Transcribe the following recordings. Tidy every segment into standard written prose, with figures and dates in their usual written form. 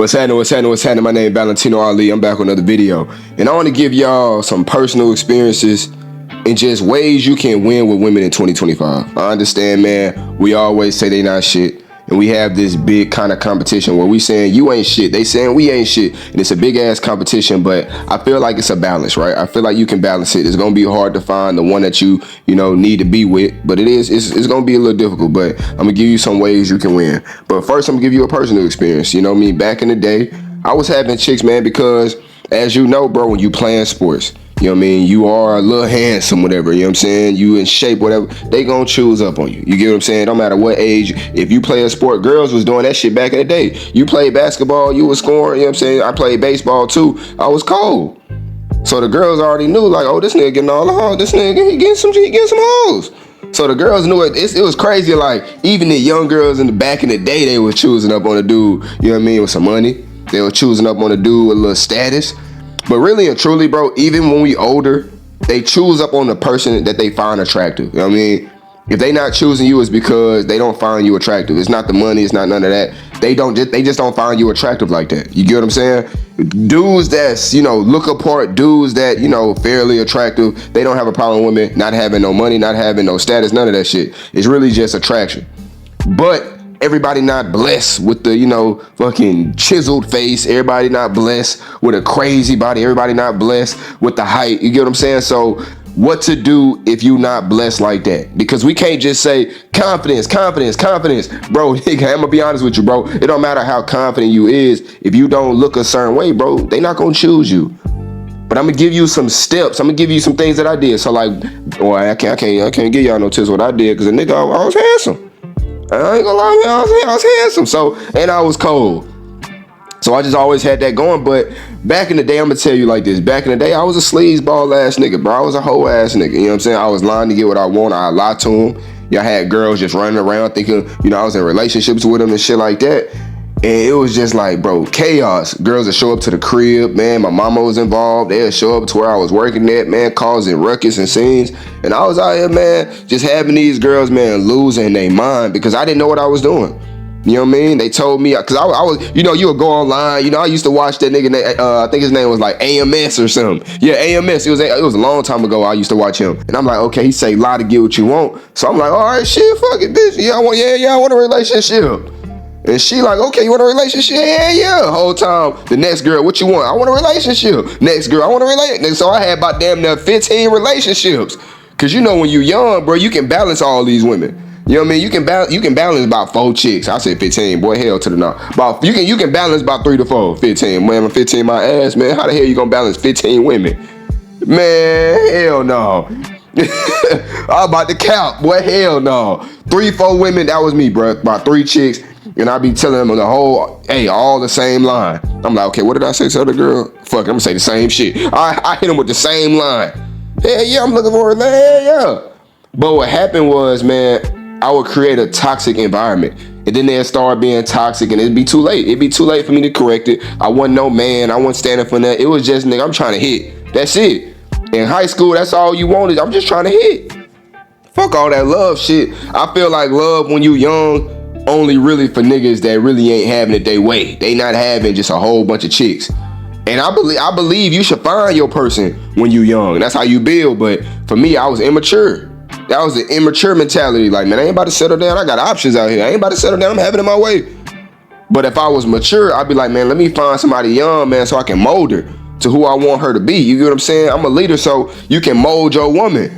What's happening? What's happening? What's happening? My name is Valentino Ali. I'm back with another video. And I want to give y'all some personal experiences and just ways you can win with women in 2025. I understand, man, we always say they not shit. And we have this big kind of competition where we saying you ain't shit. They saying we ain't shit. And it's a big ass competition, but I feel like it's a balance, right? I feel like you can balance it. It's going to be hard to find the one that you need to be with, but it's going to be a little difficult, but I'm going to give you some ways you can win. But first, I'm going to give you a personal experience. You know me, back in the day, I was having chicks, man, because as you know, bro, when you playing sports, you know what I mean? You are a little handsome, whatever, you know what I'm saying? You in shape, whatever. They gonna choose up on you. You get what I'm saying? Don't matter what age. If you play a sport, girls was doing that shit back in the day. You played basketball, you was scoring, you know what I'm saying? I played baseball too. I was cold. So the girls already knew, like, oh, this nigga getting all the hoes. This nigga, he getting some hoes. So the girls knew it. It was crazy. Like, even the young girls in the back in the day, they was choosing up on a dude, you know what I mean, with some money. They were choosing up on a dude with a little status. But really and truly, bro, even when we older, they choose up on the person that they find attractive. You know what I mean? If they not choosing you, it's because they don't find you attractive. It's not the money. It's not none of that. They just don't find you attractive like that. You get what I'm saying? Dudes that's, look apart, dudes that, fairly attractive, they don't have a problem with women not having no money, not having no status, none of that shit. It's really just attraction. But everybody not blessed with the, fucking chiseled face. Everybody not blessed with a crazy body. Everybody not blessed with the height. You get what I'm saying? So what to do if you not blessed like that? Because we can't just say confidence. Bro, I'm gonna be honest with you, bro. It don't matter how confident you is. If you don't look a certain way, bro, they not gonna choose you. But I'm gonna give you some steps. I'm gonna give you some things that I did. So like, I can't give y'all no tips what I did, because a nigga, I was handsome. I ain't gonna lie, man, I was handsome. So, and I was cold. So I just always had that going. But back in the day, I'm gonna tell you like this. Back in the day, I was a sleazeball ass nigga, bro. I was a hoe ass nigga. You know what I'm saying? I was lying to get what I want. I lied to them. Y'all had girls just running around thinking, I was in relationships with them and shit like that. And it was just like, bro, chaos. Girls would show up to the crib, man. My mama was involved. They'd show up to where I was working at, man, causing ruckus and scenes. And I was out here, man, just having these girls, man, losing their mind because I didn't know what I was doing. You know what I mean? They told me, because I was, you would go online. I used to watch that nigga, I think his name was like AMS or something. Yeah, AMS. It was a long time ago I used to watch him. And I'm like, okay, he say lie to get what you want. So I'm like, all right, shit, fuck it, bitch. Yeah, I want a relationship. And she like, okay, you want a relationship? Yeah. Whole time, the next girl, what you want? I want a relationship. Next girl, I want a relationship. So I had about damn near 15 relationships. Cause when you young, bro, you can balance all these women. You know what I mean? You can balance about 4 chicks. I said 15, boy, hell to the no. About you can balance about 3 to 4, 15. Man, 15 my ass, man. How the hell you gonna balance 15 women? Man, hell no. I'm about to count, boy, hell no. 3, 4 women, that was me, bro. About 3 chicks. And I be telling them all the same line. I'm like, okay, what did I say to the other girl? Fuck, I'm gonna say the same shit. I hit them with the same line. Hell yeah, I'm looking for her. Hell yeah. But what happened was, man, I would create a toxic environment. And then they'd start being toxic and it'd be too late. It'd be too late for me to correct it. I wasn't no man. I wasn't standing for that. It was just, nigga, I'm trying to hit. That's it. In high school, that's all you wanted. I'm just trying to hit. Fuck all that love shit. I feel like love when you young only really for niggas that really ain't having it their way. They not having just a whole bunch of chicks. And I believe you should find your person when you young. That's how you build. But for me, I was immature. That was the immature mentality. Like, man, I ain't about to settle down. I got options out here. I ain't about to settle down. I'm having it my way. But if I was mature, I'd be like, man, let me find somebody young, man, so I can mold her to who I want her to be. You get what I'm saying? I'm a leader, so you can mold your woman.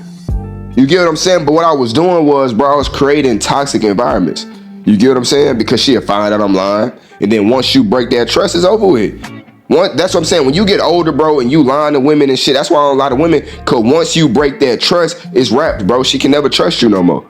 You get what I'm saying? But what I was doing was, bro, I was creating toxic environments. You get what I'm saying? Because she'll find out I'm lying. And then once you break that trust, it's over with. That's what I'm saying. When you get older, bro, and you lying to women and shit, that's why a lot of women, because once you break that trust, it's wrapped, bro. She can never trust you no more.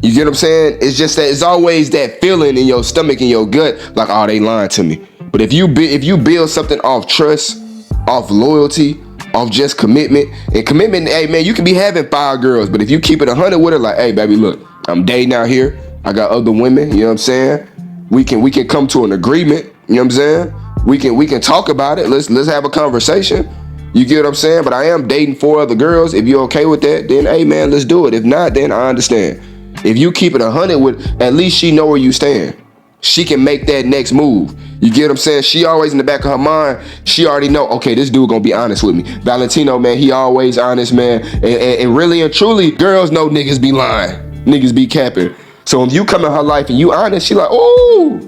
You get what I'm saying? It's just that it's always that feeling in your stomach and your gut, like, oh, they lying to me. But if you build something off trust, off loyalty, off just commitment, and commitment, hey, man, you can be having 5 girls, but if you keep it 100 with her, like, hey, baby, look, I'm dating out here. I got other women, you know what I'm saying? We can come to an agreement, you know what I'm saying? We can talk about it. Let's have a conversation. You get what I'm saying? But I am dating 4 other girls. If you're okay with that, then hey man, let's do it. If not, then I understand. If you keep it 100 with, at least she know where you stand. she can make that next move. You get what I'm saying? She always in the back of her mind, she already know, okay, this dude gonna be honest with me. Valentino, man, he always honest, man. And really and truly, girls know niggas be lying. Niggas be capping. So if you come in her life and you honest, she like, ooh.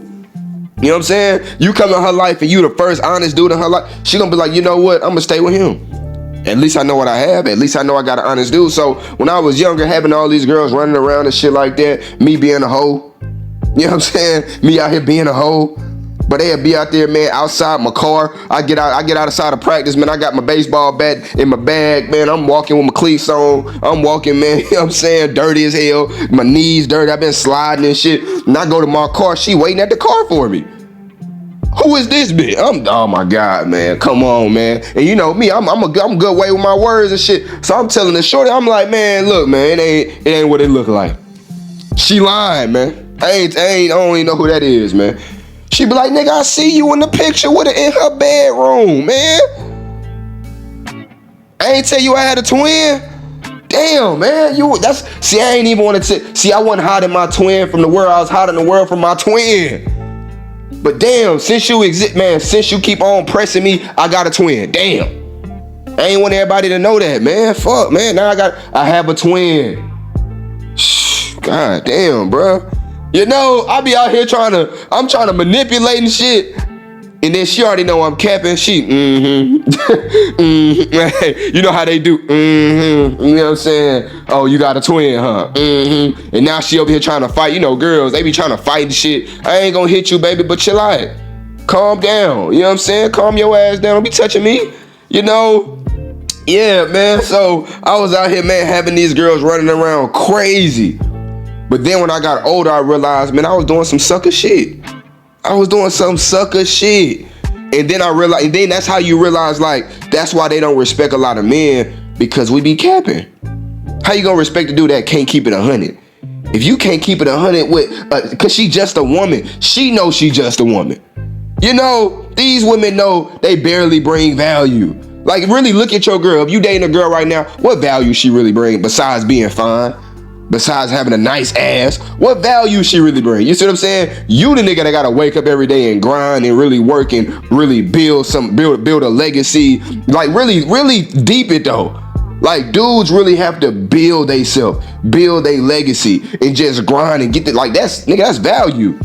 You know what I'm saying? You come in her life and you the first honest dude in her life, she gonna be like, you know what? I'm gonna stay with him. At least I know what I have. At least I know I got an honest dude. So when I was younger, having all these girls running around and shit like that, me being a hoe, you know what I'm saying? Me out here being a hoe. But they'd be out there, man, outside my car. I get outside of practice, man. I got my baseball bat in my bag, man. I'm walking with my cleats on. I'm walking, man, you know what I'm saying? Dirty as hell. My knees dirty. I've been sliding and shit. And I go to my car. She waiting at the car for me. Who is this bitch? Oh my God, man. Come on, man. And you know me, I'm good way with my words and shit. So I'm telling the shorty, I'm like, man, look, man, it ain't what it look like. She lying, man. I don't even know who that is, man. She be like, nigga, I see you in the picture with her in her bedroom, man. I ain't tell you I had a twin. Damn, man, see, I ain't even want to see, I wasn't hiding my twin from the world. I was hiding the world from my twin. But damn, since you exist, man, since you keep on pressing me, I got a twin. Damn. I ain't want everybody to know that, man. Fuck, man. Now I have a twin. God damn, bro. You know, I be out here I'm trying to manipulate and shit. And then she already know I'm capping. She, you know how they do, you know what I'm saying? Oh, you got a twin, huh? And now she over here trying to fight. You know, girls, they be trying to fight and shit. I ain't gonna hit you, baby, but chill out. Calm down, you know what I'm saying? Calm your ass down, don't be touching me, you know? Yeah, man, so I was out here, man, having these girls running around crazy. But then when I got older, I realized, man, I was doing some sucker shit. And then I realized, and then that's how you realize, like, that's why they don't respect a lot of men, because we be capping. How you gonna respect a dude that can't keep it 100? If you can't keep it 100 with, cause she just a woman. She knows she just a woman. You know, these women know they barely bring value. Like, really look at your girl. If you dating a girl right now, what value she really bring besides being fine? Besides having a nice ass, what value she really bring? You see what I'm saying? You the nigga that gotta wake up every day and grind and really work and really build a legacy. Like really deep it though. Like dudes really have to build theyself, build a legacy and just grind and get the, like that's value.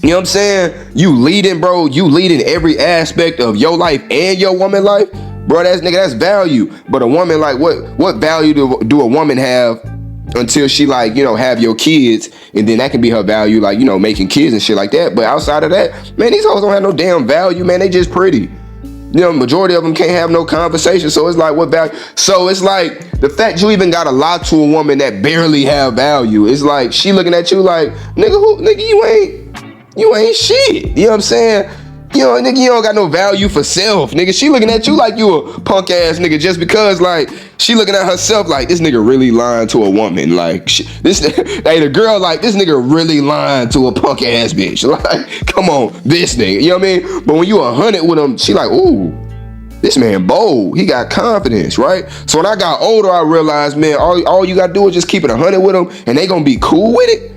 You know what I'm saying? You leading, bro. You leading every aspect of your life and your woman life. Bro, that's value. But a woman, like what value do a woman have until she, like, you know, have your kids, and then that can be her value, like, you know, making kids and shit like that. But outside of that, man, these hoes don't have no damn value, man. They just pretty. You know, majority of them can't have no conversation. So it's like, what value? So it's like the fact you even got a lot to a woman that barely have value. It's like she looking at you like, nigga, you ain't shit. You know what I'm saying? You know, nigga, you don't got no value for self, nigga. She looking at you like you a punk ass nigga just because, like, she looking at herself like this nigga really lying to a woman. Like, the girl like this nigga really lying to a punk ass bitch. Like, come on, this nigga. You know what I mean? But when you 100 with him, she like, ooh, this man bold. He got confidence, right? So when I got older, I realized, man, all you gotta do is just keep it 100 with them, and they gonna be cool with it.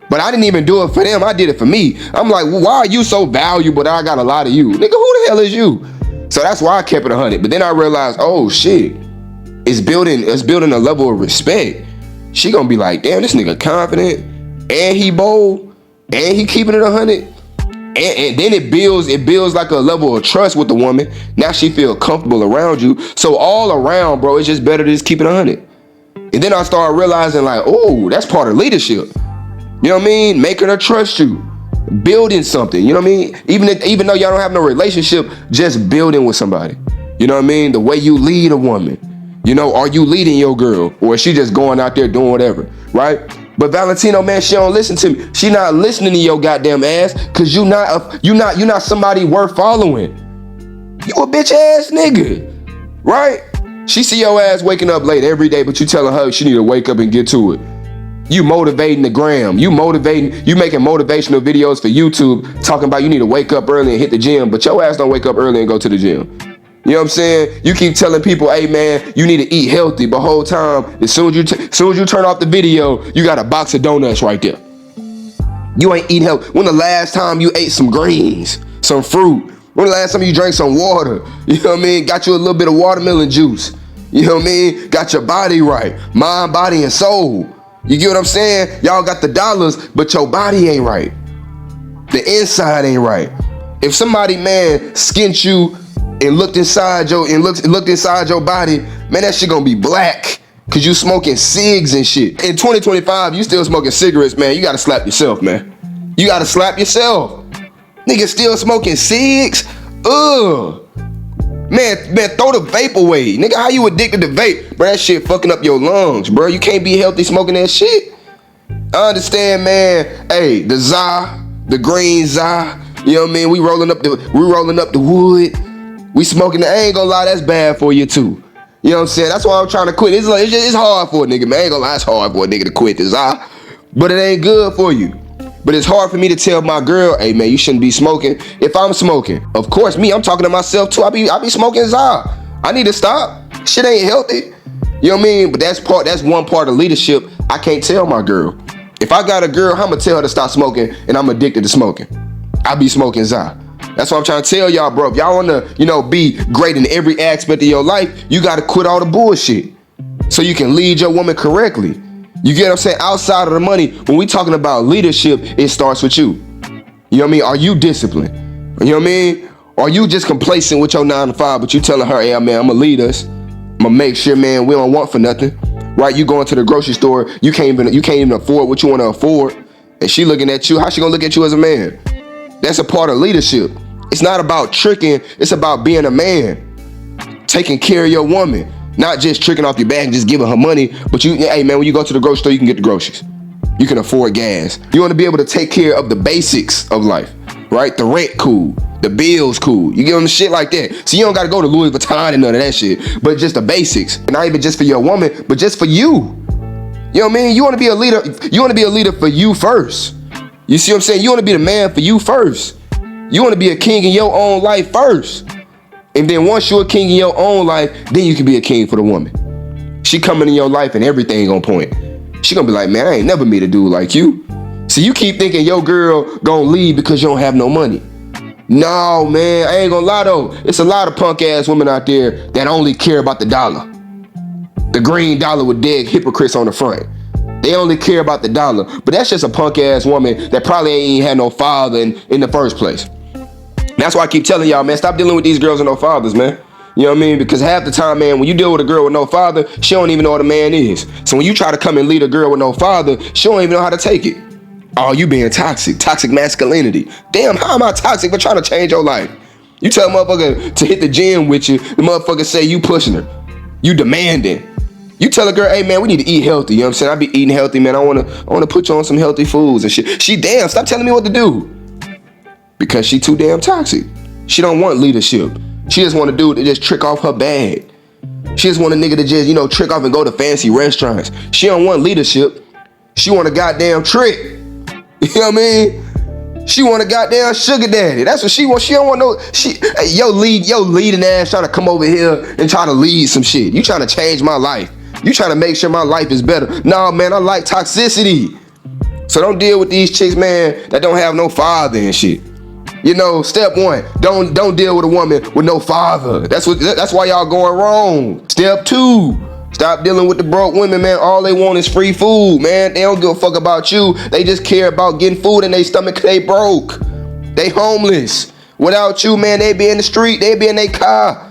But I didn't even do it for them. I did it for me. I'm like, well, why are you so valuable that I got a lot of you? Nigga, who the hell is you? So that's why I kept it 100. But then I realized, oh shit, it's building a level of respect. She gonna be like, damn, this nigga confident, and he bold, and he keeping it 100. And then it builds like a level of trust with the woman. Now she feel comfortable around you. So all around, bro, it's just better to just keep it 100. And then I started realizing, like, oh, that's part of leadership. You know what I mean? Making her trust you. Building something. You know what I mean? Even though y'all don't have no relationship, just building with somebody. You know what I mean? The way you lead a woman. You know, are you leading your girl? Or is she just going out there doing whatever? Right? But Valentino, man, she don't listen to me. She not listening to your goddamn ass because you not somebody worth following. You a bitch ass nigga. Right? She see your ass waking up late every day, but you telling her she need to wake up and get to it. You motivating the gram. You making motivational videos for YouTube talking about you need to wake up early and hit the gym, but your ass don't wake up early and go to the gym. You know what I'm saying? You keep telling people, hey man, you need to eat healthy, but whole time, as soon as you turn off the video, you got a box of donuts right there. You ain't eating healthy. When the last time you ate some greens, some fruit? When the last time you drank some water? You know what I mean? Got you a little bit of watermelon juice. You know what I mean? Got your body right. Mind, body, and soul. You get what I'm saying? Y'all got the dollars, but your body ain't right. The inside ain't right. If somebody, man, skinned you and looked inside your body, man, that shit gonna be black. Cause you smoking cigs and shit. In 2025, you still smoking cigarettes, man. You gotta slap yourself, man. You gotta slap yourself. Nigga still smoking cigs? Ugh. Man, throw the vape away. Nigga, how you addicted to vape? Bro, that shit fucking up your lungs, bro. You can't be healthy smoking that shit. I understand, man. Hey, the za, the green za. You know what I mean? We rolling up the wood. We smoking the, I ain't gonna lie, that's bad for you too. You know what I'm saying? That's why I'm trying to quit. It's hard for a nigga, man. I ain't gonna lie, it's hard for a nigga to quit this, but it ain't good for you. But it's hard for me to tell my girl, hey man, you shouldn't be smoking. If I'm smoking, of course, I'm talking to myself too. I be smoking za. I need to stop. Shit ain't healthy. You know what I mean? But that's one part of leadership I can't tell my girl. If I got a girl, I'm gonna tell her to stop smoking, and I'm addicted to smoking. I be smoking za. That's what I'm trying to tell y'all, bro. If y'all wanna, be great in every aspect of your life, you gotta quit all the bullshit so you can lead your woman correctly. You get what I'm saying? Outside of the money, when we talking about leadership, it starts with you. You know what I mean? Are you disciplined? You know what I mean? Are you just complacent with your 9 to 5, but you telling her, hey man, I'm gonna lead us. I'm gonna make sure, man, we don't want for nothing. Right? You going to the grocery store, you can't even afford what you wanna afford. And she looking at you, how she gonna look at you as a man? That's a part of leadership. It's not about tricking, it's about being a man. Taking care of your woman. Not just tricking off your back and just giving her money, but hey man, when you go to the grocery store, you can get the groceries. You can afford gas. You wanna be able to take care of the basics of life, right? The rent cool, the bills cool. You give them shit like that. So you don't gotta go to Louis Vuitton and none of that shit, but just the basics. And not even just for your woman, but just for you. You know what I mean? You wanna be a leader, for you first. You see what I'm saying? You wanna be the man for you first. You wanna be a king in your own life first. And then once you're a king in your own life, then you can be a king for the woman. She coming in your life and everything on point. She gonna be like, man, I ain't never meet a dude like you. So you keep thinking your girl gonna leave because you don't have no money. No, man, I ain't gonna lie though. It's a lot of punk ass women out there that only care about the dollar. The green dollar with dead hypocrites on the front. They only care about the dollar. But that's just a punk ass woman that probably ain't had no father in the first place. That's why I keep telling y'all, man, stop dealing with these girls with no fathers, man. You know what I mean? Because half the time, man, when you deal with a girl with no father, she don't even know what a man is. So when you try to come and lead a girl with no father, she don't even know how to take it. Oh, you being toxic masculinity. Damn, how am I toxic for trying to change your life? You tell a motherfucker to hit the gym with you, the motherfucker say you pushing her. You demanding. You tell a girl, hey man, we need to eat healthy. You know what I'm saying? I be eating healthy, man. I wanna put you on some healthy foods and shit. She damn, stop telling me what to do. Because she too damn toxic. She don't want leadership. She just want a dude to just trick off her bag. She just want a nigga to just, trick off and go to fancy restaurants. She don't want leadership. She want a goddamn trick. You know what I mean? She want a goddamn sugar daddy. That's what she want. She don't want no, yo leading ass trying to come over here and try to lead some shit. You trying to change my life. You trying to make sure my life is better. Nah, man, I like toxicity. So don't deal with these chicks, man, that don't have no father and shit. Step 1, don't deal with a woman with no father. That's why y'all going wrong. Step 2, stop dealing with the broke women, man. All they want is free food, man. They don't give a fuck about you. They just care about getting food in their stomach 'cause they broke. They homeless. Without you, man, they be in the street. They be in their car.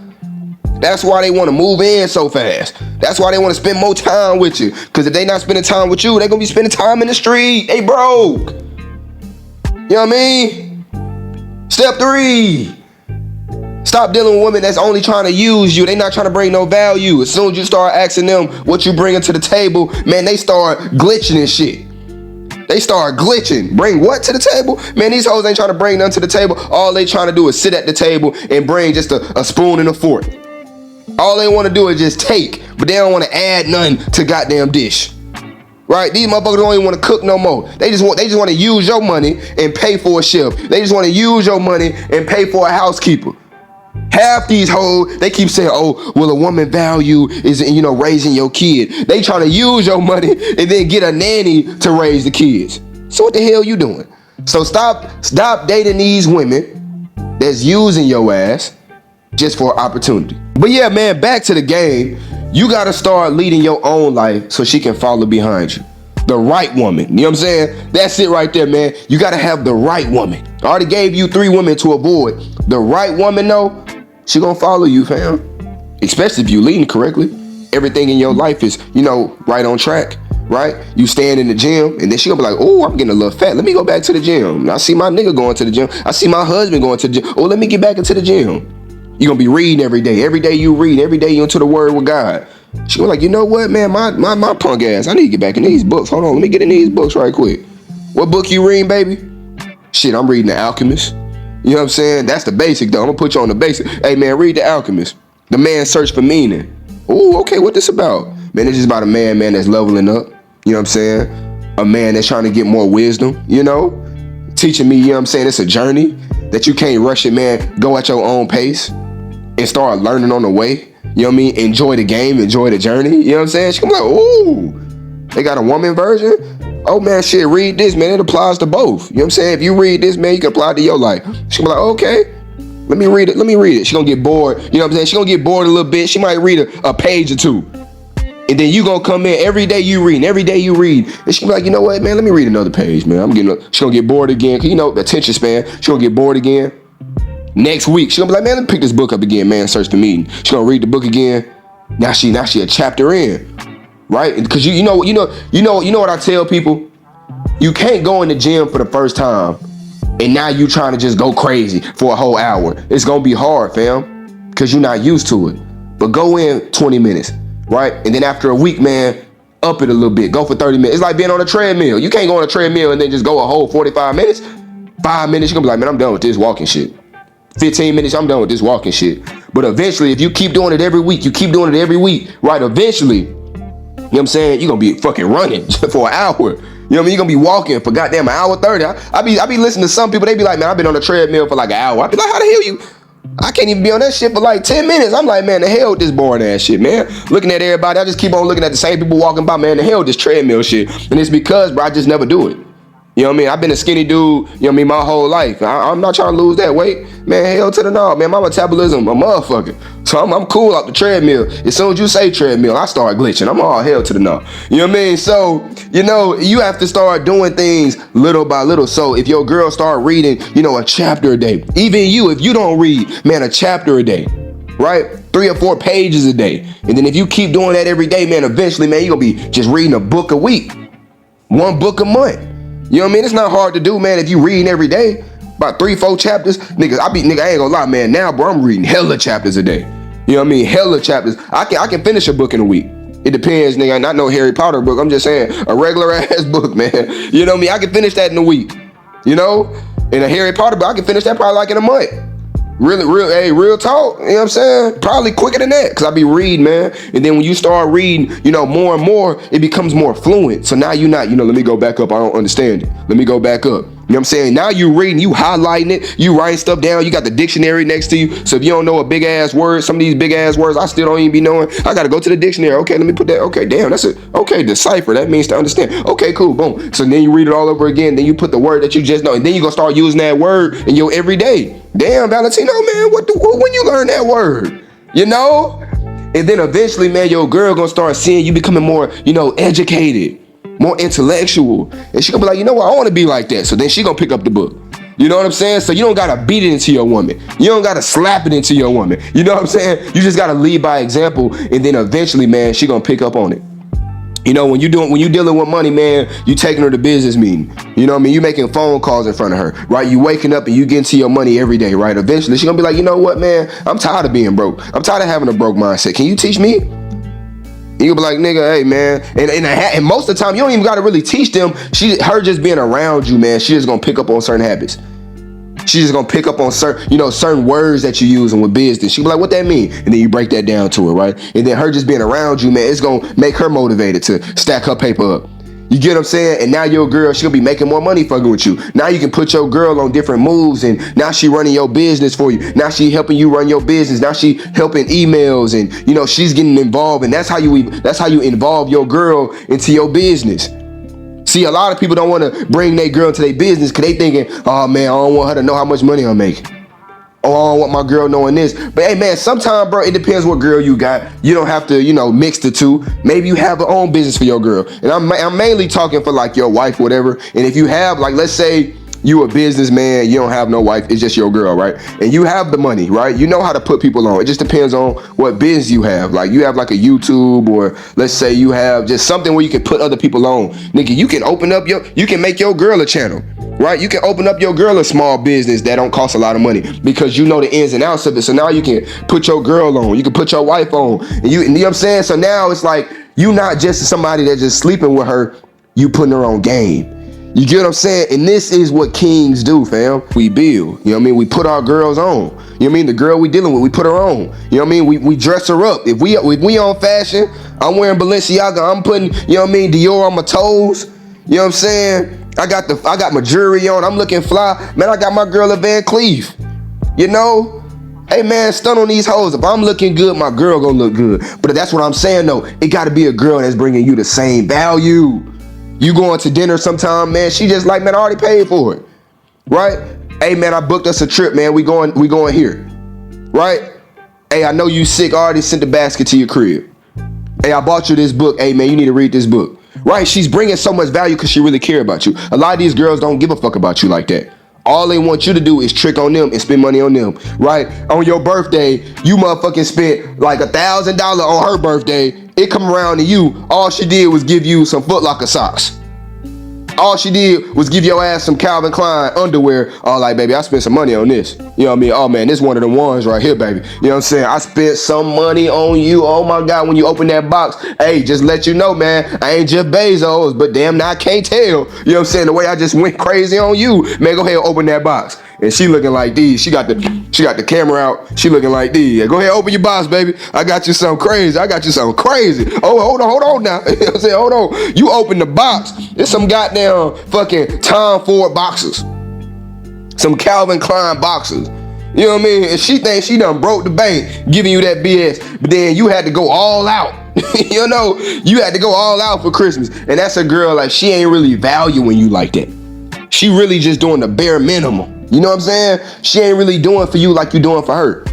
That's why they want to move in so fast. That's why they want to spend more time with you. Because if they not spending time with you, they going to be spending time in the street. They broke. You know what I mean? Step 3, stop dealing with women that's only trying to use you. They not trying to bring no value. As soon as you start asking them what you bringing to the table, man, they start glitching and shit. They start glitching. Bring what to the table? Man, these hoes ain't trying to bring nothing to the table. All they trying to do is sit at the table and bring just a spoon and a fork. All they want to do is just take, but they don't want to add nothing to goddamn dish. Right? These motherfuckers don't even want to cook no more. They just want to use your money and pay for a chef. They just want to use your money and pay for a housekeeper. Half these hoes, they keep saying, oh, well, a woman value is, raising your kid. They trying to use your money and then get a nanny to raise the kids. So what the hell you doing? So stop dating these women that's using your ass just for opportunity. But yeah, man, back to the game. You gotta start leading your own life so she can follow behind you. The right woman. You know what I'm saying? That's it right there, man. You gotta have the right woman. I already gave you 3 women to avoid. The right woman, though, she gonna follow you, fam. Especially if you leading correctly. Everything in your life is, right on track, right? You stand in the gym, and then she gonna be like, oh, I'm getting a little fat. Let me go back to the gym. I see my nigga going to the gym. I see my husband going to the gym. Oh, let me get back into the gym. You're gonna be reading every day. Every day you read. Every day you into the word with God. She was like, you know what, man? My punk ass, I need to get back in these books. Hold on, let me get in these books right quick. What book you reading, baby? Shit, I'm reading The Alchemist. You know what I'm saying? That's the basic, though. I'm gonna put you on the basic. Hey, man, read The Alchemist. The Man's Search for Meaning. Oh, okay, what this about? Man, it's just about a man, that's leveling up. You know what I'm saying? A man that's trying to get more wisdom, Teaching me, it's a journey that you can't rush it, man. Go at your own pace and start learning on the way. You know what I mean? Enjoy the game, enjoy the journey. You know what I'm saying? She gonna be like, ooh, they got a woman version? Oh, man, shit, read this, man. It applies to both. You know what I'm saying? If you read this, man, you can apply it to your life. She gonna be like, okay. Let me read it. She gonna get bored. You know what I'm saying? She gonna get bored a little bit. She might read a page or 2. And then you gonna come in every day you read. And she gonna be like, you know what, man? Let me read another page, man. She gonna get bored again. Cause the attention span. She gonna get bored again. Next week, she gonna be like, man, let me pick this book up again, man. Search for Meaning. She gonna read the book again. Now she a chapter in, right? Because you know what I tell people? You can't go in the gym for the first time and now you trying to just go crazy for a whole hour. It's gonna be hard, fam, because you're not used to it. But go in 20 minutes, right? And then after a week, man, up it a little bit. Go for 30 minutes. It's like being on a treadmill. You can't go on a treadmill and then just go a whole 45 minutes. 5 minutes, you're gonna be like, man, I'm done with this walking shit. 15 minutes, I'm done with this walking shit. But eventually, if you keep doing it every week, right? Eventually, you know what I'm saying? You're gonna be fucking running for an hour. You know what I mean? You're gonna be walking for goddamn an hour 30. I be listening to some people, they be like, man, I've been on the treadmill for like an hour. I be like, how the hell you? I can't even be on that shit for like 10 minutes. I'm like, man, the hell with this boring ass shit, man. Looking at everybody, I just keep on looking at the same people walking by, man, the hell with this treadmill shit. And it's because, bro, I just never do it. You know what I mean? I've been a skinny dude, you know what I mean, my whole life. I'm not trying to lose that weight. Man, hell to the no, man. My metabolism, a motherfucker. So I'm cool off the treadmill. As soon as you say treadmill, I start glitching. I'm all hell to the no. You know what I mean? So, you have to start doing things little by little. So if your girl start reading, a chapter a day, even you, if you don't read, man, a chapter a day, right? 3 or 4 pages a day. And then if you keep doing that every day, man, eventually, man, you're going to be just reading a book a week, 1 book a month. You know what I mean? It's not hard to do, man, if you reading every day. About 3-4 chapters. Nigga, I ain't gonna lie, man. Now, bro, I'm reading hella chapters a day. You know what I mean? Hella chapters. I can finish a book in a week. It depends, nigga. Not no Harry Potter book. I'm just saying a regular ass book, man. You know what I mean? I can finish that in a week. In a Harry Potter book, I can finish that probably like in a month. Real talk, you know what I'm saying? Probably quicker than that, because I be reading, man. And then when you start reading, more and more, it becomes more fluent. So now you're not, let me go back up. I don't understand it. Let me go back up. You know what I'm saying? Now you reading, you highlighting it, you writing stuff down, you got the dictionary next to you. So if you don't know a big ass word, some of these big ass words I still don't even be knowing, I gotta go to the dictionary. Okay, let me put that. Okay, damn, that's it. Okay, decipher, that means to understand. Okay, cool, boom. So then you read it all over again, then you put the word that you just know, and then you gonna start using that word in your everyday. Damn, Valentino, man, when you learn that word? And then eventually, man, your girl gonna start seeing you becoming more, educated, more intellectual. And she gonna be like, you know what, I wanna be like that. So then she gonna pick up the book. You know what I'm saying? So you don't gotta beat it into your woman. You don't gotta slap it into your woman. You know what I'm saying? You just gotta lead by example, and then eventually, man, she gonna pick up on it. When you dealing with money, man, you taking her to business meeting. You know what I mean? You making phone calls in front of her, right? You waking up and you getting to your money every day, right? Eventually, she gonna be like, you know what, man? I'm tired of being broke. I'm tired of having a broke mindset. Can you teach me? You gonna be like, nigga, hey, man. And most of the time, you don't even gotta really teach them. Her just being around you, man, she just gonna pick up on certain habits. She's just gonna pick up on certain words that you using with business. She be like, what that mean? And then you break that down to her, right? And then her just being around you, man, it's gonna make her motivated to stack her paper up. You get what I'm saying? And now your girl, she'll be making more money fucking with you. Now you can put your girl on different moves, and now she running your business for you. Now she helping you run your business. Now she helping emails, and she's getting involved, and that's how you involve your girl into your business. See, a lot of people don't want to bring their girl into their business because they thinking, oh man, I don't want her to know how much money I'm making. Oh, I don't want my girl knowing this. But hey man, sometimes, bro, it depends what girl you got. You don't have to, mix the two. Maybe you have your own business for your girl. And I'm mainly talking for like your wife, whatever. And if you have, like, let's say you a businessman, you don't have no wife, it's just your girl, right? And you have the money, right? You know how to put people on. It just depends on what business you have. Like you have like a YouTube, or let's say you have just something where you can put other people on. Nigga, you can make your girl a channel. Right? You can open up your girl a small business that don't cost a lot of money because you know the ins and outs of it. So now you can put your girl on, you can put your wife on, and you know what I'm saying? So now it's like you not just somebody that's just sleeping with her, you putting her on game. You get what I'm saying? And this is what kings do, fam. We build, you know what I mean? We put our girls on. You know what I mean? The girl we dealing with, we put her on. You know what I mean? We dress her up. If we on fashion, I'm wearing Balenciaga, I'm putting, you know what I mean, Dior on my toes. You know what I'm saying? I got my jewelry on. I'm looking fly. Man, I got my girl a Van Cleef. You know? Hey man, stun on these hoes. If I'm looking good, my girl gonna look good. But that's what I'm saying though. It gotta be a girl that's bringing you the same value. You going to dinner sometime, man, she just like, man, I already paid for it. Right? Hey man, I booked us a trip, man. We going here. Right? Hey, I know you sick. I already sent the basket to your crib. Hey, I bought you this book. Hey man, you need to read this book. Right? She's bringing so much value because she really care about you. A lot of these girls don't give a fuck about you like that. All they want you to do is trick on them and spend money on them. Right? On your birthday, you motherfucking spent like $1,000 on her birthday. It come around to you. All she did was give you some Foot Locker socks. All she did was give your ass some Calvin Klein underwear. Oh, like, baby, I spent some money on this. You know what I mean? Oh, man, this one of the ones right here, baby. You know what I'm saying? I spent some money on you. Oh, my God, when you open that box. Hey, just let you know, man, I ain't Jeff Bezos, but damn, now I can't tell. You know what I'm saying? The way I just went crazy on you. Man, go ahead and open that box. And she looking like these. She got the camera out. She looking like these. Go ahead, open your box, baby. I got you something crazy. Oh, hold on now. You know what I'm saying? Hold on. You open the box. There's some goddamn fucking Tom Ford boxes. Some Calvin Klein boxes. You know what I mean? And she thinks she done broke the bank giving you that BS. But then you had to go all out. You know, you had to go all out for Christmas. And that's a girl, like, she ain't really valuing you like that. She really just doing the bare minimum. You know what I'm saying? She ain't really doing for you like you doing for her.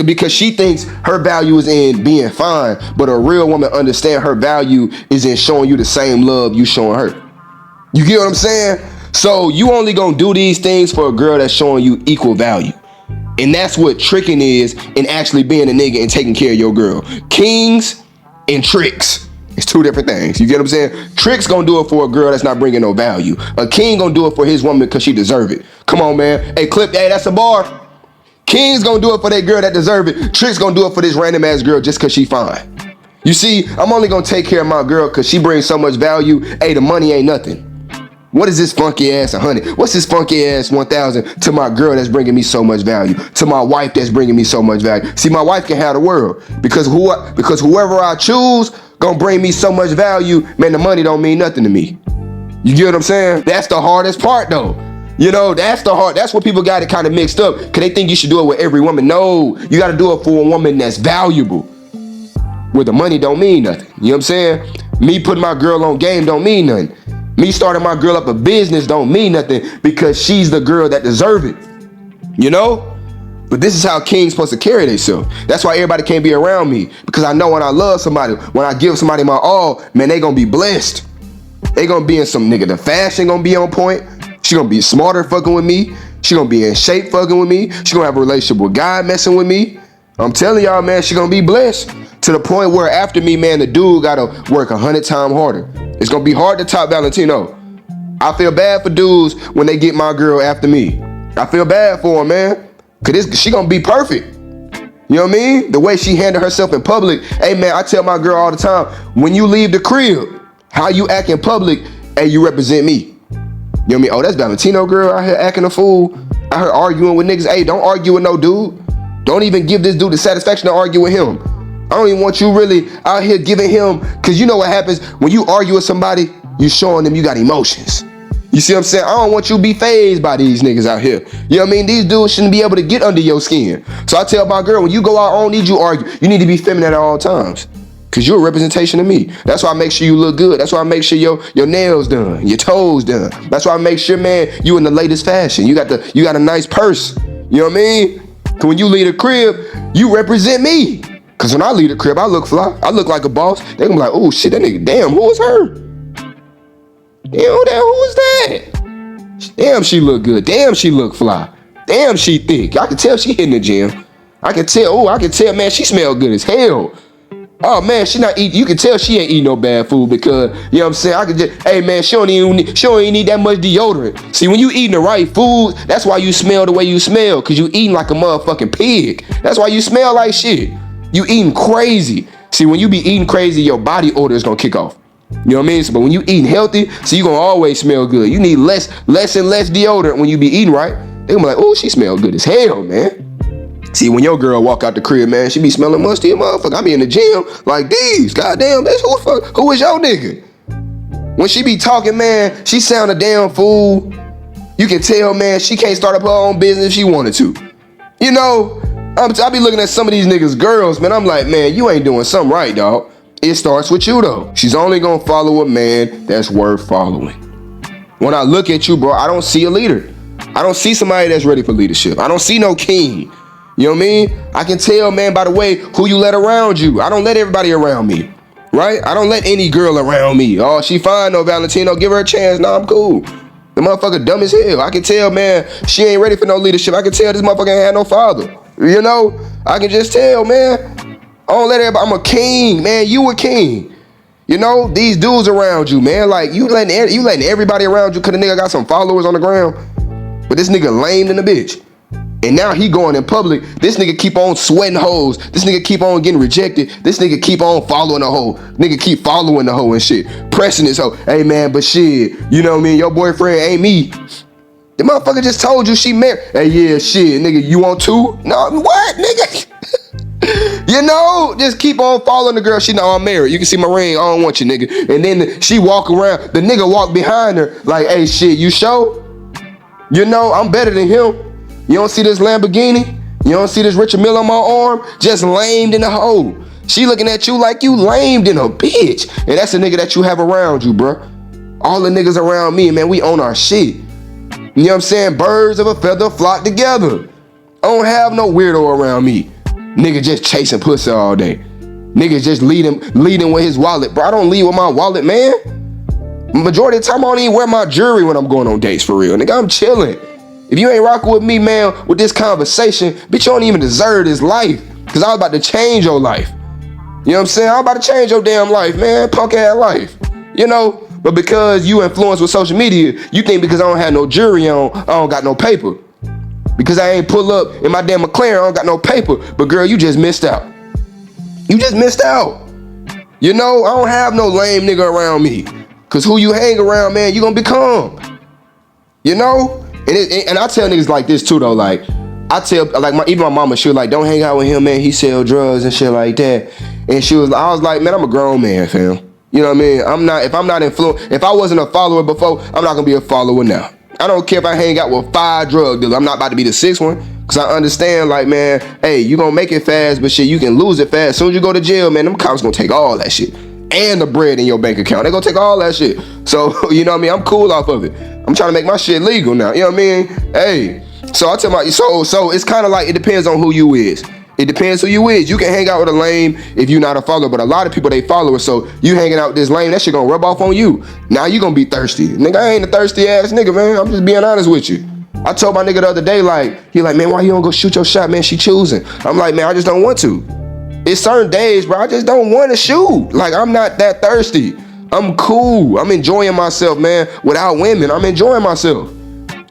Because she thinks her value is in being fine, but a real woman understand her value is in showing you the same love you showing her. You get what I'm saying? So you only gonna do these things for a girl that's showing you equal value. And that's what tricking is, in actually being a nigga and taking care of your girl. Kings and tricks. It's two different things. You get what I'm saying? Trick's gonna do it for a girl that's not bringing no value. A king gonna do it for his woman because she deserve it. Come on, man. Hey, Clip, hey, that's a bar. King's gonna do it for that girl that deserve it. Trick's gonna do it for this random ass girl just because she fine. You see, I'm only gonna take care of my girl because she brings so much value. Hey, the money ain't nothing. What is this funky ass 100? What's this funky ass 1,000 to my girl that's bringing me so much value? To my wife that's bringing me so much value? See, my wife can have the world because whoever I choose gonna bring me so much value. Man, the money don't mean nothing to me. You get what I'm saying? That's the hardest part though. You know, that's what people got it kind of mixed up because they think you should do it with every woman. No, you got to do it for a woman that's valuable. Where the money don't mean nothing. You know what I'm saying? Me putting my girl on game don't mean nothing. Me starting my girl up a business don't mean nothing because she's the girl that deserve it. You know? But this is how kings supposed to carry themselves. That's why everybody can't be around me. Because I know when I love somebody, when I give somebody my all, man, they gonna be blessed. They gonna be in some nigga. The fashion gonna be on point. She gonna be smarter fucking with me. She gonna be in shape fucking with me. She gonna have a relationship with God messing with me. I'm telling y'all, man, she gonna be blessed. To the point where after me, man, the dude gotta work 100 times harder. It's gonna be hard to top Valentino. I feel bad for dudes when they get my girl after me. I feel bad for her, man. Cause she gonna be perfect. You know what I mean? The way she handled herself in public. Hey man, I tell my girl all the time, when you leave the crib, how you act in public, hey, you represent me. You know what I mean? Oh, that's Valentino girl out here acting a fool. I heard arguing with niggas. Hey, don't argue with no dude. Don't even give this dude the satisfaction to argue with him. I don't even want you really out here giving him, cause you know what happens when you argue with somebody, you showing them you got emotions. You see what I'm saying? I don't want you to be fazed by these niggas out here. You know what I mean? These dudes shouldn't be able to get under your skin. So I tell my girl, when you go out, I don't need you to argue. You need to be feminine at all times. Cause you're a representation of me. That's why I make sure you look good. That's why I make sure your nails done, your toes done. That's why I make sure, man, you in the latest fashion. You got a nice purse. You know what I mean? Cause when you leave the crib, you represent me. Cause when I leave the crib, I look fly. I look like a boss. They gonna be like, oh shit, that nigga, damn, who was her? Damn, who was that? Damn, she look good. Damn, she look fly. Damn, she thick. I can tell she hitting the gym. I can tell, man, she smell good as hell. Oh man, she not eat. You can tell she ain't eating no bad food because, you know what I'm saying? I could just, hey man, she don't even need that much deodorant. See, when you eating the right food, that's why you smell the way you smell, cause you eating like a motherfucking pig. That's why you smell like shit. You eating crazy. See, when you be eating crazy, your body odor is gonna kick off. You know what I mean? So, but when you eating healthy, so you gonna always smell good. You need less and less deodorant when you be eating right. They gonna be like, oh, she smell good as hell, man. See, when your girl walk out the crib, man, she be smelling musty as motherfucker. I be in the gym like these. Goddamn, that's who is your nigga? When she be talking, man, she sound a damn fool. You can tell, man, she can't start up her own business if she wanted to. You know, I be looking at some of these niggas' girls, man. I'm like, man, you ain't doing something right, dog. It starts with you, though. She's only gonna follow a man that's worth following. When I look at you, bro, I don't see a leader. I don't see somebody that's ready for leadership. I don't see no king. You know what I mean? I can tell, man, by the way, who you let around you. I don't let everybody around me, right? I don't let any girl around me. Oh, she fine, no, Valentino, give her a chance. Nah, I'm cool. The motherfucker dumb as hell. I can tell, man, she ain't ready for no leadership. I can tell this motherfucker ain't had no father. You know? I can just tell, man. I don't let everybody, I'm a king, man. You a king. You know, these dudes around you, man, like you letting everybody around you, cause the nigga got some followers on the ground. But this nigga lame than a bitch. And now he going in public. This nigga keep on sweating hoes. This nigga keep on getting rejected. This nigga keep on following the hoe. Nigga keep following the hoe and shit. Pressing his hoe. Hey man, but shit, you know what I mean? Your boyfriend ain't me. The motherfucker just told you she married. Hey yeah, shit, nigga, you want two? No, what, nigga? You know, just keep on following the girl. She know I'm married. You can see my ring. I don't want you, nigga. And then she walk around. The nigga walk behind her like, hey shit, you sure? You know, I'm better than him. You don't see this Lamborghini? You don't see this Richard Mille on my arm? Just lamed in the hole. She looking at you like you lamed in a bitch. And that's the nigga that you have around you, bro. All the niggas around me, man, we own our shit. You know what I'm saying? Birds of a feather flock together. I don't have no weirdo around me. Nigga just chasing pussy all day. Nigga just leading with his wallet. Bro, I don't lead with my wallet, man. Majority of the time, I don't even wear my jewelry when I'm going on dates, for real. Nigga, I'm chilling. If you ain't rocking with me, man, with this conversation, bitch, you don't even deserve this life. Cause I was about to change your life. You know what I'm saying? I was about to change your damn life, man. Punk ass life. You know? But because you influenced with social media, you think because I don't have no jewelry on, I don't got no paper. Because I ain't pull up in my damn McLaren, I don't got no paper. But girl, you just missed out. You just missed out. You know, I don't have no lame nigga around me. Cause who you hang around, man, you gonna become. You know? And I tell niggas like this too though, like I tell like even my mama, she was like, don't hang out with him, man, he sell drugs and shit like that. And I was like, man, I'm a grown man, fam. You know what I mean? If I'm not influenced, if I wasn't a follower before, I'm not gonna be a follower now. I don't care if I hang out with 5 drug dealers. I'm not about to be the 6th one. Cause I understand, like, man, hey, you gonna make it fast, but shit, you can lose it fast. As soon as you go to jail, man, them cops gonna take all that shit. And the bread in your bank account. They gonna take all that shit. So, you know what I mean? I'm cool off of it. I'm trying to make my shit legal now. You know what I mean? Hey. So I tell my so it's kind of like it depends on who you is. It depends who you is. You can hang out with a lame if you're not a follower, but a lot of people they followers. So you hanging out with this lame, that shit gonna rub off on you. Now you gonna be thirsty. Nigga, I ain't a thirsty ass nigga, man. I'm just being honest with you. I told my nigga the other day, like, he like, man, why you don't go shoot your shot, man? She choosing. I'm like, man, I just don't want to. It's certain days, bro, I just don't want to shoot. Like, I'm not that thirsty. I'm cool. I'm enjoying myself, man. Without women, I'm enjoying myself.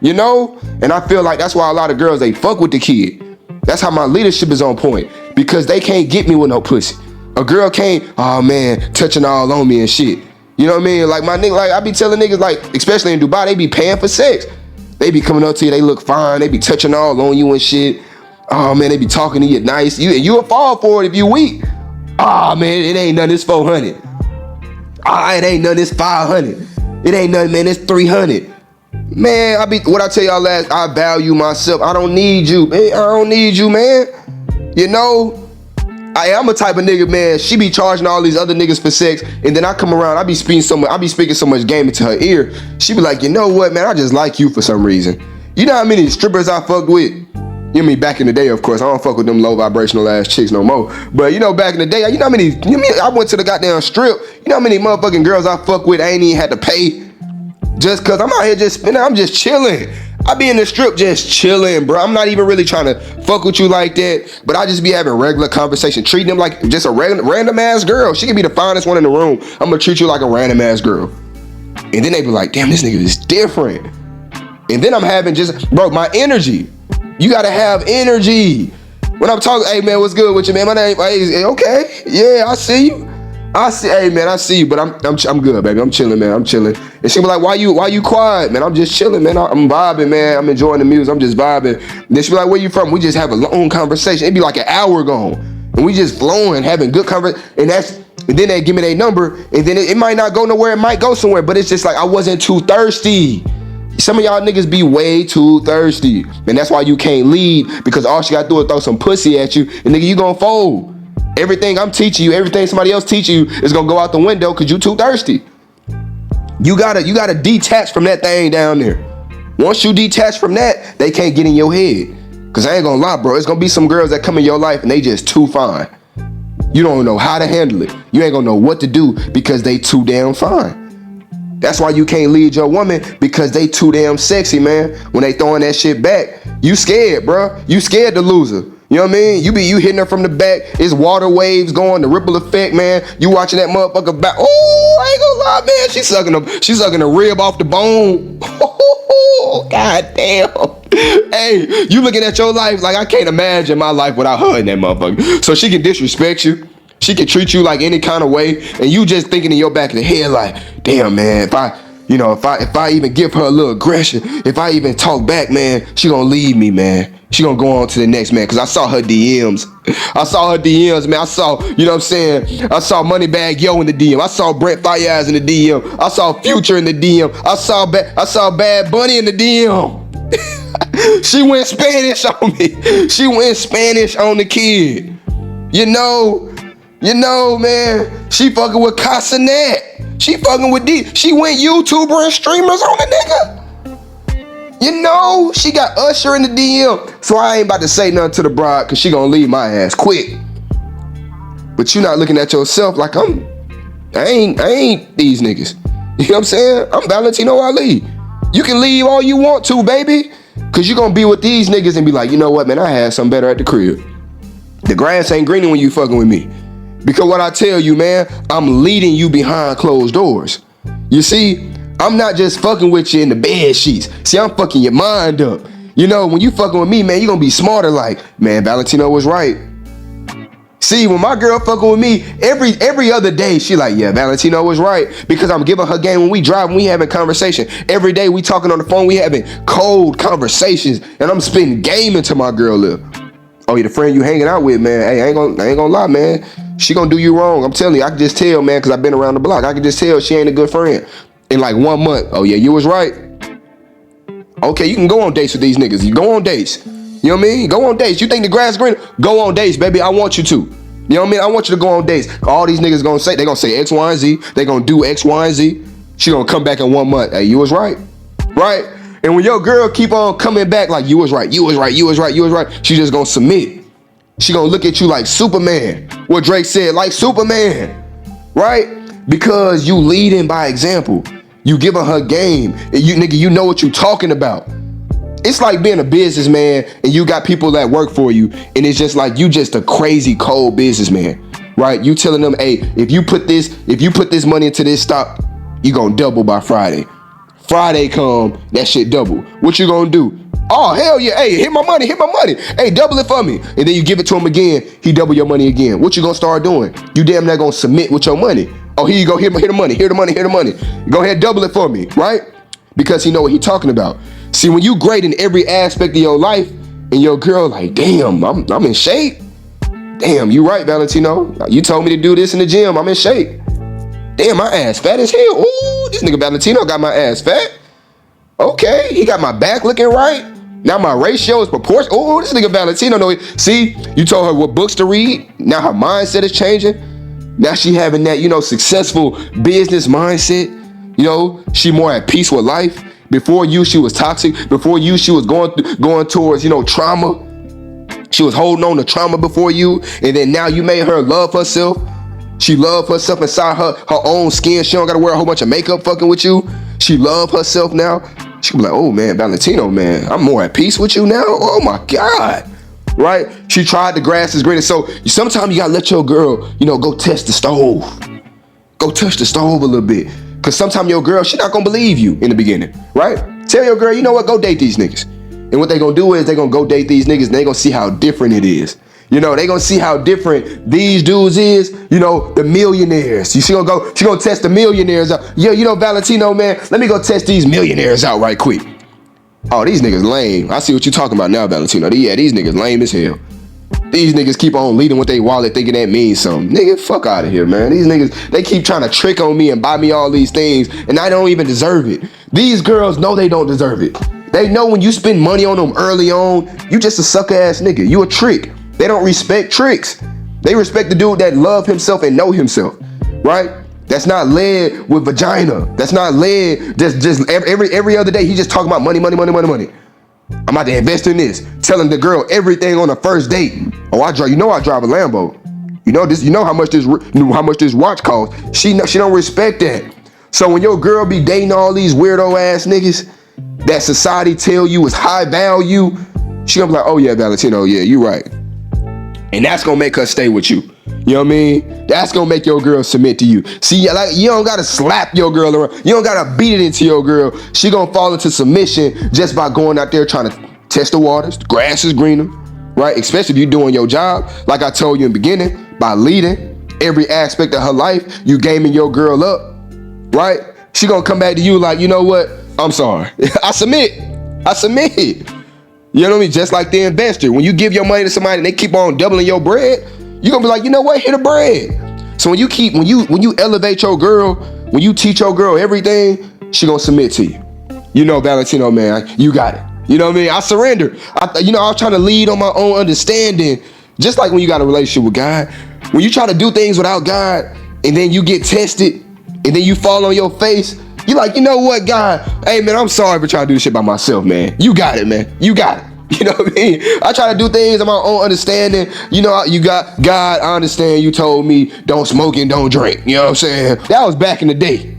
You know? And I feel like that's why a lot of girls, they fuck with the kid. That's how my leadership is on point. Because they can't get me with no pussy. A girl can't, oh man, touching all on me and shit. You know what I mean? Like my nigga, like I be telling niggas, like, especially in Dubai, they be paying for sex. They be coming up to you, they look fine, they be touching all on you and shit. Oh man, they be talking to you nice. You'll fall for it if you weak. Oh man, it ain't nothing, it's 400. Ah, it ain't nothing, it's 500. It ain't nothing, man, it's 300. Man, what I tell y'all last, I value myself. I don't need you. I don't need you, man. You know, I'm a type of nigga, man. She be charging all these other niggas for sex, and then I come around, I be speaking so much game into her ear. She be like, you know what, man? I just like you for some reason. You know how many strippers I fucked with? You know me back in the day, of course. I don't fuck with them low vibrational ass chicks no more. But you know, back in the day, you know how many? I went to the goddamn strip. You know how many motherfucking girls I fuck with? I ain't even had to pay just cause I'm out here just spending. I'm just chilling. I be in the strip just chilling, bro. I'm not even really trying to fuck with you like that. But I just be having regular conversation, treating them like just a random ass girl. She can be the finest one in the room. I'm gonna treat you like a random ass girl. And then they be like, damn, this nigga is different. And then I'm having just, bro, my energy. You gotta have energy. When I'm talking, hey man, what's good with you, man? My name, hey, okay, yeah, I see you. Hey man, I see you, but I'm good, baby. I'm chilling, man. I'm chilling. And she be like, why you quiet, man? I'm just chilling, man. I'm vibing, man. I'm enjoying the music. I'm just vibing. And then she be like, where you from? We just have a long conversation. It'd be like an hour gone, and we just flowing, having good conversation. And then they give me their number, and then it might not go nowhere. It might go somewhere, but it's just like I wasn't too thirsty. Some of y'all niggas be way too thirsty. And that's why you can't lead, because all she gotta do is throw some pussy at you, and nigga, you gonna fold. Everything I'm teaching you, everything somebody else teaching you is gonna go out the window because you too thirsty. You gotta detach from that thing down there. Once you detach from that, they can't get in your head. Cause I ain't gonna lie, bro, it's gonna be some girls that come in your life and they just too fine. You don't know how to handle it. You ain't gonna know what to do because they too damn fine. That's why you can't lead your woman, because they too damn sexy, man. When they throwing that shit back, you scared, bro. You scared to lose her. You know what I mean? You hitting her from the back. It's water waves going, the ripple effect, man. You watching that motherfucker back. Oh, I ain't gonna lie, man. She's sucking the rib off the bone. Oh, god damn. Hey, you looking at your life like I can't imagine my life without her in that motherfucker. So she can disrespect you. She can treat you like any kind of way, and you just thinking in your back of the head like, damn, man, if I even give her a little aggression, if I even talk back, man, she gonna leave me, man. She gonna go on to the next man, because I saw her DMs. Man. I saw, you know what I'm saying? I saw Moneybag Yo in the DM. I saw Brent Fayez in the DM. I saw Future in the DM. I saw Bad Bunny in the DM. She went Spanish on me. She went Spanish on the kid. You know, man, she fucking with Casanet. She fucking with D. She went YouTuber and streamers on the nigga. You know, she got Usher in the DM. So I ain't about to say nothing to the bride, because she gonna leave my ass quick. But you not looking at yourself like I ain't these niggas. You know what I'm saying? I'm Valentino Ali. You can leave all you want to, baby, because you gonna be with these niggas and be like, you know what, man, I had something better at the crib. The grass ain't greener when you fucking with me. Because what I tell you, man, I'm leading you behind closed doors. You see, I'm not just fucking with you in the bed sheets. See, I'm fucking your mind up. You know, when you fucking with me, man, you gonna be smarter like, man, Valentino was right. See, when my girl fucking with me, every other day, she like, yeah, Valentino was right. Because I'm giving her game when we drive, when we having conversation. Every day we talking on the phone, we having cold conversations. And I'm spitting game into my girl lip. Oh, yeah, the friend you hanging out with, man, hey, I ain't gonna lie, man. She gonna do you wrong. I'm telling you, I can just tell, man, because I've been around the block. I can just tell she ain't a good friend. In like 1 month, oh yeah, you was right. Okay, you can go on dates with these niggas. You go on dates. You know what I mean? Go on dates. You think the grass green? Go on dates, baby. I want you to. You know what I mean? I want you to go on dates. All these niggas they gonna say X, Y, and Z. They gonna do X, Y, and Z. She gonna come back in 1 month. Hey, you was right. Right? And when your girl keep on coming back like you was right, she just gonna submit. She gonna look at you like Superman. What Drake said, like Superman. Right? Because you leading by example. You giving her game. And you know what you talking about. It's like being a businessman and you got people that work for you, and it's just like you just a crazy cold businessman, right? You telling them, hey, if you put this money into this stock, you gonna double by Friday. Friday come, that shit double. What you gonna do? Oh, hell yeah. Hey, hit my money. Hey, double it for me. And then you give it to him again, he double your money again. What you gonna start doing? You damn near gonna submit with your money. Oh, here you go, here the money. Go ahead, double it for me, right? Because he know what he talking about. See, when you great in every aspect of your life, and your girl like, damn, I'm in shape. Damn, you right, Valentino. You told me to do this in the gym. I'm in shape. Damn, my ass fat as hell. Ooh, this nigga Valentino got my ass fat. Okay, he got my back looking right. Now my ratio is proportional. Oh, this nigga Valentino know it. See, you told her what books to read. Now her mindset is changing. Now she having that, successful business mindset. She more at peace with life. Before you, she was toxic. Before you, she was going towards, trauma. She was holding on to trauma before you. And then now you made her love herself. She loved herself inside her own skin. She don't got to wear a whole bunch of makeup fucking with you. She love herself now. She be like, oh man, Valentino, man, I'm more at peace with you now. Oh my God. Right? She tried the grass is greener. So sometimes you gotta let your girl, go test the stove. Go touch the stove a little bit. Cause sometimes your girl, she not gonna believe you in the beginning, right? Tell your girl, you know what, go date these niggas. And what they gonna do is they gonna go date these niggas and they gonna see how different it is. They gonna see how different these dudes is, the millionaires. She gonna test the millionaires out. Yo, Valentino, man, let me go test these millionaires out right quick. Oh, these niggas lame. I see what you talking about now, Valentino. These niggas lame as hell. These niggas keep on leading with their wallet thinking that means something. Nigga, fuck out of here, man. These niggas, they keep trying to trick on me and buy me all these things, and I don't even deserve it. These girls know they don't deserve it. They know when you spend money on them early on, you just a sucker ass nigga. You a trick. They don't respect tricks. They respect the dude that love himself and know himself, right? That's not led with vagina. That's not led just every other day. He just talking about money. I'm about to invest in this. Telling the girl everything on the first date. Oh, I drive a Lambo. You know how much this watch costs. She don't respect that. So when your girl be dating all these weirdo ass niggas that society tell you is high value, she gonna be like, oh yeah, Valentino, yeah, you right. And that's gonna make her stay with you. You know what I mean? That's gonna make your girl submit to you. See, like, you don't gotta slap your girl around. You don't gotta beat it into your girl. She gonna fall into submission just by going out there trying to test the waters. The grass is greener, right? Especially if you're doing your job, like I told you in the beginning, by leading every aspect of her life, you gaming your girl up, right? She gonna come back to you like, you know what? I'm sorry. I submit. You know what I mean? Just like the investor. When you give your money to somebody and they keep on doubling your bread, you're gonna be like, you know what? Hit the bread. So when you elevate your girl, when you teach your girl everything, she gonna submit to you. Valentino, man, you got it. You know what I mean? I surrender. I was trying to lead on my own understanding. Just like when you got a relationship with God, when you try to do things without God and then you get tested and then you fall on your face, you're like, you know what, God? Hey, man, I'm sorry for trying to do this shit by myself, man. You got it, man. You got it. You know what I mean? I try to do things on my own understanding. You got God, I understand you told me don't smoke and don't drink. You know what I'm saying? That was back in the day.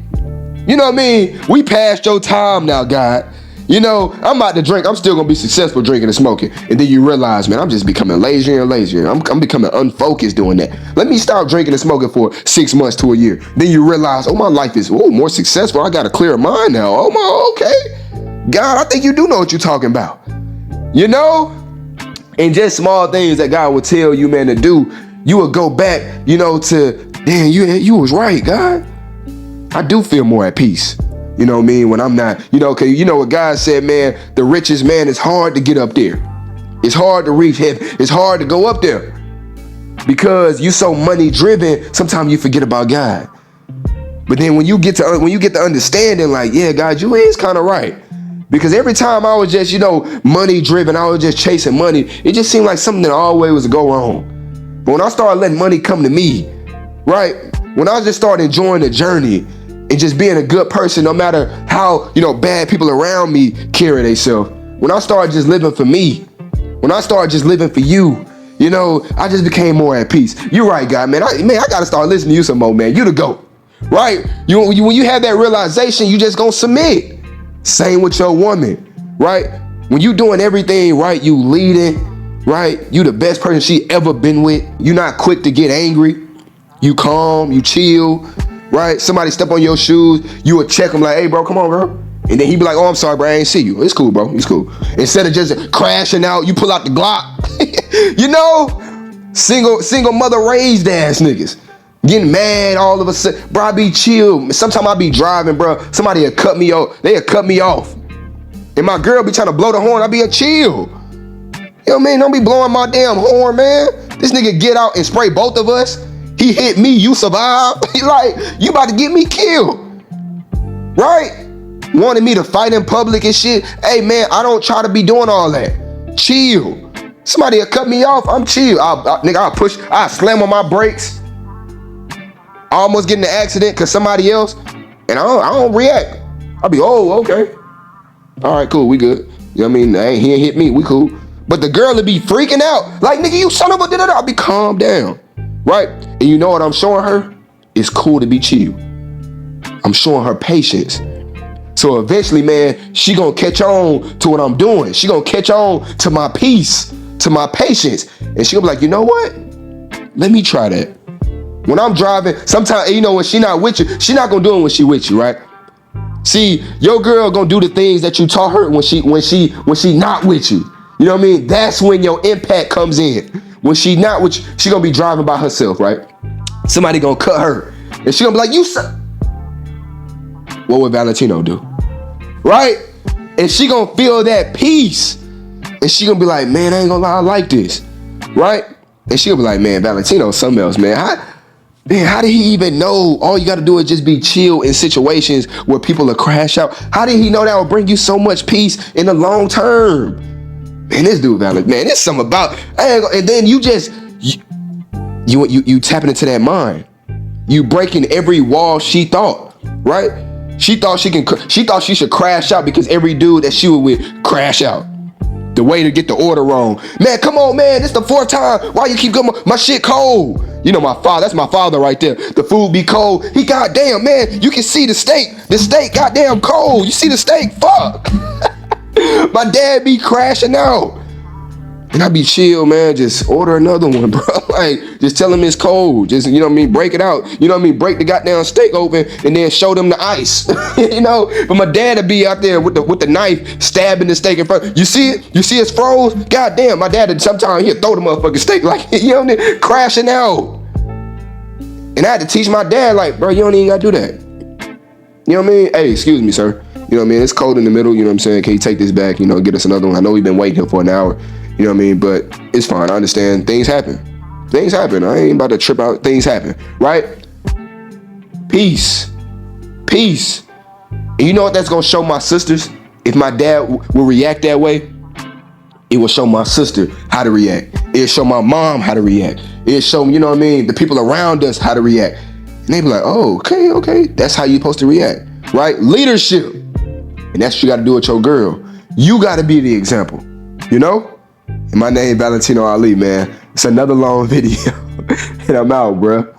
You know what I mean? We passed your time now, God. I'm about to drink. I'm still going to be successful drinking and smoking. And then you realize, man, I'm just becoming lazier and lazier. I'm becoming unfocused doing that. Let me stop drinking and smoking for 6 months to a year. Then you realize, oh, my life is more successful. I got a clearer mind now. Oh, my, okay. God, I think you do know what you're talking about. And just small things that God will tell you, man, to do. You will go back, to, damn, you was right, God. I do feel more at peace. You know what I mean? When I'm not, cause you know what God said, man, the richest man, it's hard to get up there. It's hard to reach heaven. It's hard to go up there because you so money driven. Sometimes you forget about God. But then when you get the understanding, like, yeah, God, you is kind of right. Because every time I was just, money driven, I was just chasing money. It just seemed like something that always was go wrong. But when I started letting money come to me, right? When I just started enjoying the journey and just being a good person, no matter how, bad people around me carry themselves. When I started just living for me, when I started just living for you, I just became more at peace. You're right, God, man. I got to start listening to you some more, man. You the GOAT, right? When you have that realization, you just gonna submit. Same with your woman, right? When you doing everything right, you leading, right? You the best person she ever been with. You not quick to get angry. You calm, you chill, right? Somebody step on your shoes, you would check them like, hey, bro, come on, bro. And then he be like, oh, I'm sorry, bro, I ain't see you. It's cool, bro, it's cool. Instead of just crashing out, you pull out the Glock. Single mother raised ass niggas. Getting mad all of a sudden. Bro, I be chill. Sometimes I be driving, bro. Somebody will cut me off. They'll cut me off. And my girl be trying to blow the horn. I be a chill. You know what I mean? Don't be blowing my damn horn, man. This nigga get out and spray both of us. He hit me, you survive. Like, you about to get me killed. Right? wanted me to fight in public and shit. Hey man, I don't try to be doing all that. Chill. Somebody will cut me off, I'm chill. Nigga, I'll slam on my brakes. I almost get in an accident because somebody else, and I don't react. I'll be, oh, okay. All right, cool, we good. You know what I mean? He ain't hit me, we cool. But the girl would be freaking out. Like, nigga, you son of a da-da-da. I'll be calm down, right? And you know what I'm showing her? It's cool to be chill. I'm showing her patience. So eventually, man, she gonna catch on to what I'm doing. She gonna catch on to my peace, to my patience. And she gonna be like, you know what? Let me try that. When I'm driving, sometimes, you know, when she not with you, she not gonna do it when she with you, right? See, your girl gonna do the things that you taught her when she not with you. You know what I mean? That's when your impact comes in. When she not with you, she gonna be driving by herself, right? Somebody gonna cut her. And she gonna be like, you son. What would Valentino do? Right? And she gonna feel that peace. And she gonna be like, man, I ain't gonna lie, I like this. Right? And she gonna be like, man, Valentino's something else, man. How did he even know all you gotta do is just be chill in situations where people will crash out? How did he know that will bring you so much peace in the long term? Man, this dude, man, there's something about, and then you tapping into that mind. You breaking every wall she thought, right? She thought she should crash out because every dude that she was with crash out. The way to get the order wrong. Man, come on, man, this the 4th time. Why you keep going? My shit cold. You know my father, that's my father right there. The food be cold. He goddamn, man, you can see the steak. The steak goddamn cold. You see the steak? Fuck. My dad be crashing out. And I be chill, man, just order another one, bro. Like, just tell him it's cold. Just, you know what I mean, break it out. You know what I mean, break the goddamn steak open and then show them the ice. You know, but my dad would be out there with the knife stabbing the steak in front. You see it? You see it's froze? Goddamn, my dad sometimes he'd throw the motherfucking steak like, you know what I mean, crashing out. And I had to teach my dad, like, bro, you don't even gotta do that. You know what I mean? Hey, excuse me, sir. You know what I mean? It's cold in the middle, you know what I'm saying? Can you take this back, you know, get us another one? I know we've been waiting here for an hour. You know what I mean? But it's fine. I understand. Things happen. Things happen. I ain't about to trip out. Things happen. Right? Peace. Peace. And you know what that's going to show my sisters? If my dad will react that way, it will show my sister how to react. It'll show my mom how to react. It'll show, you know what I mean, the people around us how to react. And they be like, oh, okay. That's how you're supposed to react. Right? Leadership. And that's what you got to do with your girl. You got to be the example. You know? And my name Valentino Ali, man. It's another long video. And I'm out, bruh.